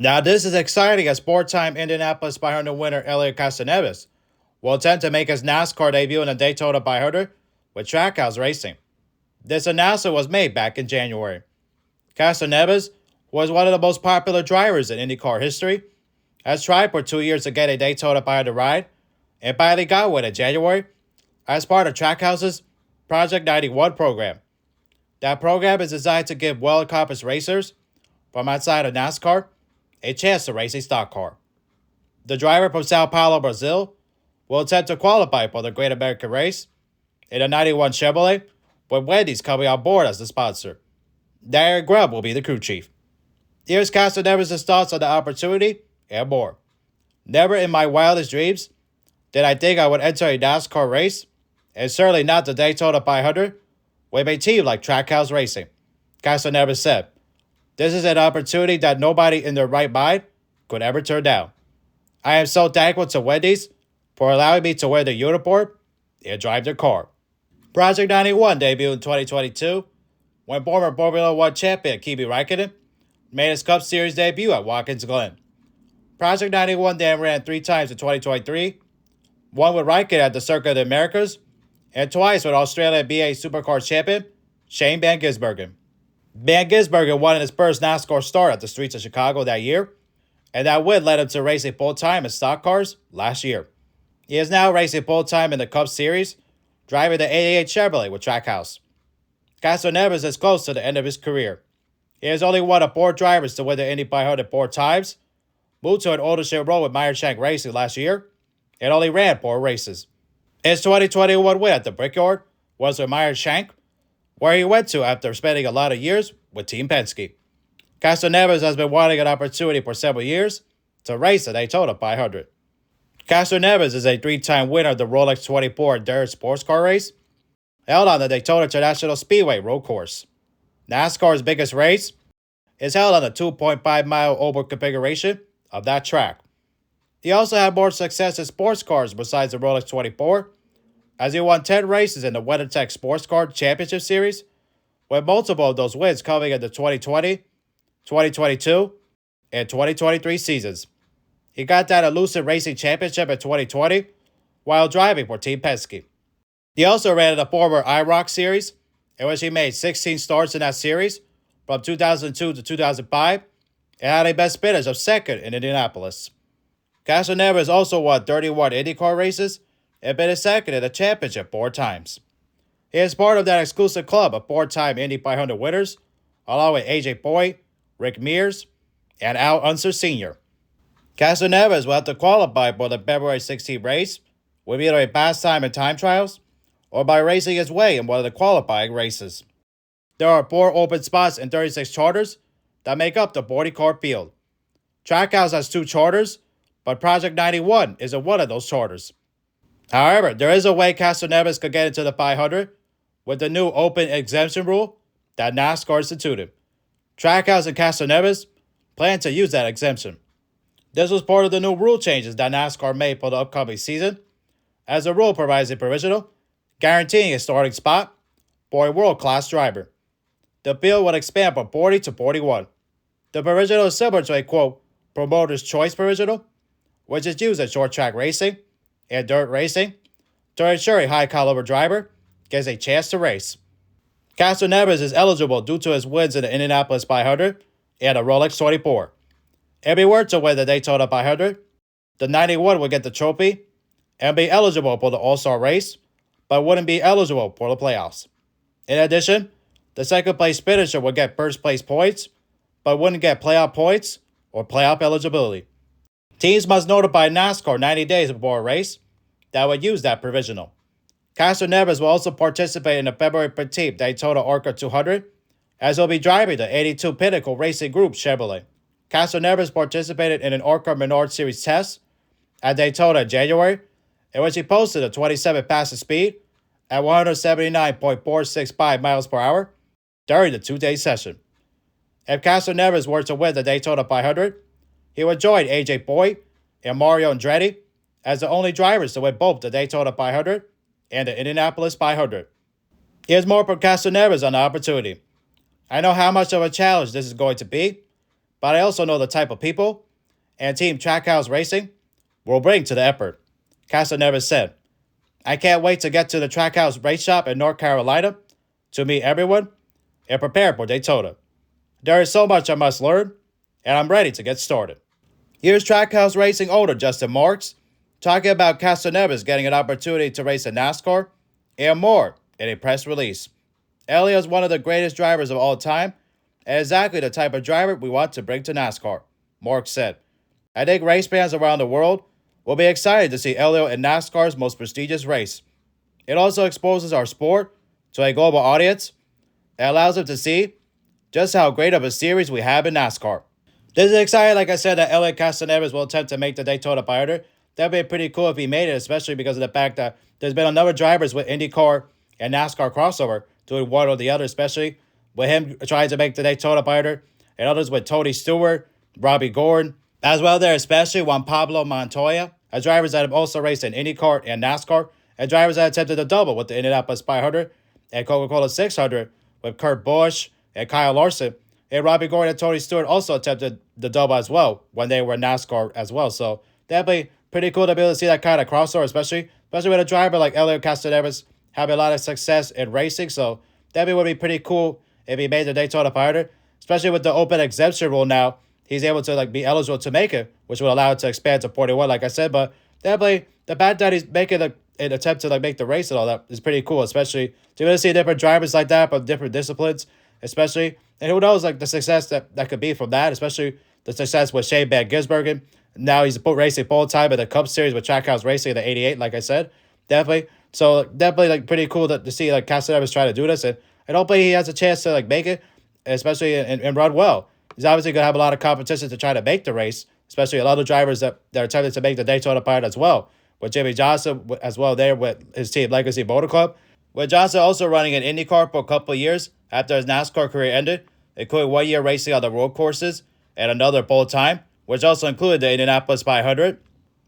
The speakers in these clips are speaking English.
Now, this is exciting as four-time Indianapolis 500 winner Helio Castroneves will attempt to make his NASCAR debut in the Daytona 500 with Trackhouse Racing. This announcement was made back in January. Castroneves was one of the most popular drivers in IndyCar history, has tried for 2 years to get a Daytona 500 ride, and finally got one in January as part of Trackhouse's Project 91 program. That program is designed to give well-accomplished racers from outside of NASCAR a chance to race a stock car. The driver from Sao Paulo, Brazil, will attempt to qualify for the Great American Race in a 91 Chevrolet, with Wendy's coming on board as the sponsor. Darren Grubb will be the crew chief. Here's Castroneves' thoughts on the opportunity and more. Never in my wildest dreams did I think I would enter a NASCAR race, and certainly not the Daytona 500, with a team like Trackhouse Racing, Castroneves said. This is an opportunity that nobody in their right mind could ever turn down. I am so thankful to Wendy's for allowing me to wear the uniform and drive their car. Project 91 debuted in 2022 when former Formula One champion Kimi Räikkönen made his Cup Series debut at Watkins Glen. Project 91 then ran 3 times in 2023, one with Räikkönen at the Circuit of the Americas, and twice with Australian BA Supercars champion Shane Van Gisbergen. Van Gisbergen won in his first NASCAR start at the streets of Chicago that year, and that win led him to racing full-time in stock cars last year. He is now racing full-time in the Cup Series, driving the 88 Chevrolet with Trackhouse. Castroneves is close to the end of his career. He is only one of 4 drivers to win the Indy 500 4 times, moved to an ownership role with Meyer Shank Racing last year, and only ran 4 races. His 2021 win at the Brickyard was with Meyer Shank, where he went to after spending a lot of years with Team Penske. Castroneves has been wanting an opportunity for several years to race the Daytona 500. Castroneves is a 3-time winner of the Rolex 24 Endurance Sports Car Race, held on the Daytona International Speedway road course. NASCAR's biggest race is held on the 2.5-mile oval configuration of that track. He also had more success in sports cars besides the Rolex 24, as he won 10 races in the WeatherTech Sports Car Championship Series, with multiple of those wins coming in the 2020, 2022, and 2023 seasons. He got that elusive racing championship in 2020 while driving for Team Penske. He also ran in the former IROC series, in which he made 16 starts in that series from 2002 to 2005 and had a best finish of second in Indianapolis. Castroneves also won 31 IndyCar races and finished second in the championship 4 times. He is part of that exclusive club of 4-time Indy 500 winners, along with AJ Foyt, Rick Mears, and Al Unser Sr. Castroneves will have to qualify for the February 16 race with either a fast time in time trials or by racing his way in one of the qualifying races. There are 4 open spots and 36 charters that make up the 40-car field. Trackhouse has 2 charters, but Project 91 isn't one of those charters. However, there is a way Castroneves could get into the 500 with the new open exemption rule that NASCAR instituted. Trackhouse and Castroneves plan to use that exemption. This was part of the new rule changes that NASCAR made for the upcoming season, as the rule provides a provisional guaranteeing a starting spot for a world-class driver. The field would expand from 40 to 41. The provisional is similar to a, quote, promoter's choice provisional, which is used in short track racing and dirt racing to ensure a high-caliber driver gets a chance to race. Castroneves is eligible due to his wins in the Indianapolis 500 and the Rolex 24. If he were to win the Daytona 500, the 91 would get the trophy and be eligible for the All-Star race, but wouldn't be eligible for the playoffs. In addition, the second-place finisher would get first-place points, but wouldn't get playoff points or playoff eligibility. Teams must notify NASCAR 90 days before a race that would use that provisional. Castroneves will also participate in the February 15th Daytona ARCA 200, as he'll be driving the 82 Pinnacle Racing Group Chevrolet. Castroneves participated in an ARCA Menard Series test at Daytona in January, in which he posted a 27 fastest speed at 179.465 miles per hour during the 2-day session. If Castroneves were to win the Daytona 500, he would join AJ Foyt and Mario Andretti as the only drivers to win both the Daytona 500 and the Indianapolis 500. Here's more from Castroneves on the opportunity. I know how much of a challenge this is going to be, but I also know the type of people and team Trackhouse Racing will bring to the effort. Castroneves said, I can't wait to get to the Trackhouse Race Shop in North Carolina to meet everyone and prepare for Daytona. There is so much I must learn, and I'm ready to get started. Here's Trackhouse Racing owner Justin Marks talking about Castroneves getting an opportunity to race in NASCAR and more in a press release. Helio is one of the greatest drivers of all time and exactly the type of driver we want to bring to NASCAR, Marks said. I think race fans around the world will be excited to see Helio in NASCAR's most prestigious race. It also exposes our sport to a global audience and allows them to see just how great of a series we have in NASCAR. This is exciting, like I said, that Helio Castroneves will attempt to make the Daytona 500. That'd be pretty cool if he made it, especially because of the fact that there's been a number of drivers with IndyCar and NASCAR crossover doing one or the other, especially with him trying to make the Daytona 500, and others with Tony Stewart, Robbie Gordon, as well there, especially Juan Pablo Montoya, as drivers that have also raced in IndyCar and NASCAR, and drivers that attempted to double with the Indianapolis 500 and Coca-Cola 600 with Kurt Busch and Kyle Larson. And Robbie Gordon and Tony Stewart also attempted the double as well when they were in NASCAR as well. So that'd be pretty cool to be able to see that kind of crossover, especially with a driver like Helio Castroneves having a lot of success in racing. So that would be pretty cool if he made the Daytona 500, especially with the open exemption rule now. He's able to be eligible to make it, which would allow it to expand to 41, like I said. But definitely the fact that he's making an attempt to make the race and all that is pretty cool, especially to be able to see different drivers like that from different disciplines, especially. And who knows, the success that could be from that, especially the success with Shane Van Gisbergen. Now he's racing full time in the Cup Series with Trackhouse Racing in the 88, like I said. Definitely. So definitely pretty cool to see Castroneves try to do this, and hopefully he has a chance to make it, especially and run well. He's obviously going to have a lot of competition to try to make the race, especially a lot of drivers that are attempting to make the Daytona 500 as well, with Jimmy Johnson as well there with his team Legacy Motor Club. With Johnson also running in IndyCar for a couple of years after his NASCAR career ended, including 1 year racing on the road courses and another full-time, which also included the Indianapolis 500.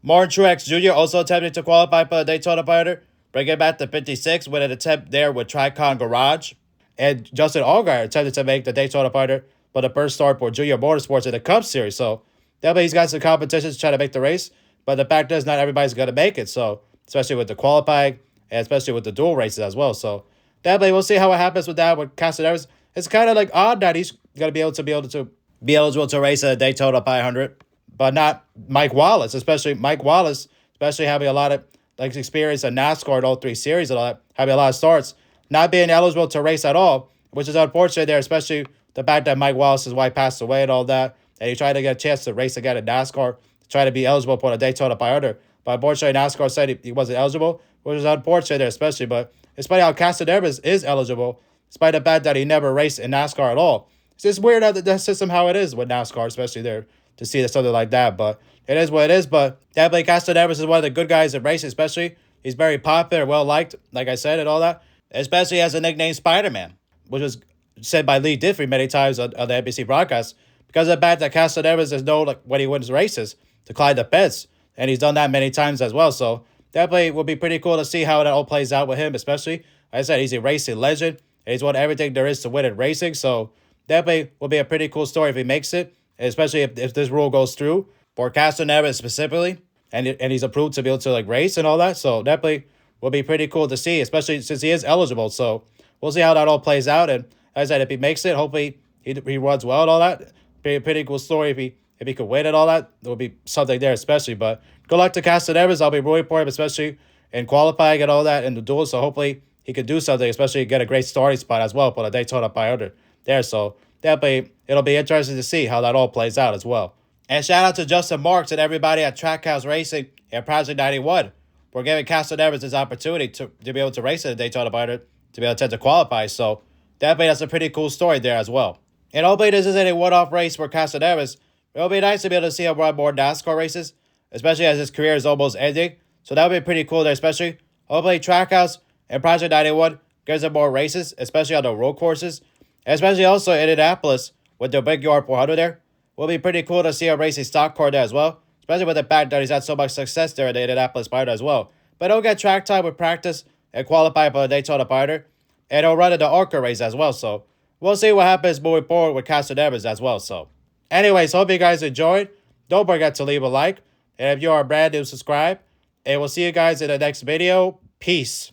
Martin Truex Jr. also attempted to qualify for the Daytona 500, bringing back to 56 with an attempt there with Tricon Garage. And Justin Allgaier attempted to make the Daytona 500 for the first start for Junior Motorsports in the Cup Series. So definitely he's got some competition to try to make the race, but the fact is not everybody's going to make it. So especially with the qualifying and especially with the dual races as well. So definitely we'll see how it happens with that with Castroneves. It's kind of odd that he's going to be able to be eligible to race at a Daytona 500, but not Mike Wallace, especially having a lot of experience in NASCAR in all three series and all that, having a lot of starts, not being eligible to race at all, which is unfortunate there, especially the fact that Mike Wallace's wife passed away and all that, and he tried to get a chance to race again in NASCAR to try to be eligible for the Daytona 500, but unfortunately NASCAR said he wasn't eligible, which is unfortunate there especially, but it's funny how Castroneves is eligible, despite the fact that he never raced in NASCAR at all. It's just weird how the system how it is with NASCAR, especially there, to see something like that, but it is what it is. But definitely Castroneves is one of the good guys in racing, especially. He's very popular, well-liked, like I said, and all that, especially as a nickname Spider-Man, which was said by Lee Diffie many times on the NBC broadcast, because of the fact that Castroneves is known when he wins races to climb the fence, and he's done that many times as well. So definitely will be pretty cool to see how that all plays out with him, especially. Like I said, he's a racing legend, and he's won everything there is to win in racing. So definitely will be a pretty cool story if he makes it, especially if this rule goes through for Castroneves specifically, and he's approved to be able to race and all that. So definitely will be pretty cool to see, especially since he is eligible. So we'll see how that all plays out. And as I said, if he makes it, hopefully he runs well and all that. Be a pretty cool story if he could win and all that. There will be something there, especially. But good luck to Castroneves. I'll be rooting for him, especially in qualifying and all that in the duels. So hopefully he could do something, especially get a great starting spot as well for the Daytona 500 there. So definitely it'll be interesting to see how that all plays out as well. And shout out to Justin Marks and everybody at Trackhouse Racing and Project 91 for giving Castroneves this opportunity to be able to race at the Daytona 500, to be able to qualify. So definitely that's a pretty cool story there as well. And hopefully this isn't a one-off race for Castroneves. It'll be nice to be able to see him run more NASCAR races, especially as his career is almost ending. So that would be pretty cool there, especially. Hopefully Trackhouse and Project 91 gives him more races, especially on the road courses, and especially also in Indianapolis with the Big Yard 400 there. Will be pretty cool to see him race a stock car there as well, especially with the fact that he's had so much success there in the Indianapolis 500 as well. But he'll get track time with practice and qualify for the Daytona 500, and he'll run in the ARCA race as well. So we'll see what happens moving forward with Castroneves as well. So Anyways, hope you guys enjoyed. Don't forget to leave a like. And if you are brand new, subscribe. And we'll see you guys in the next video. Peace.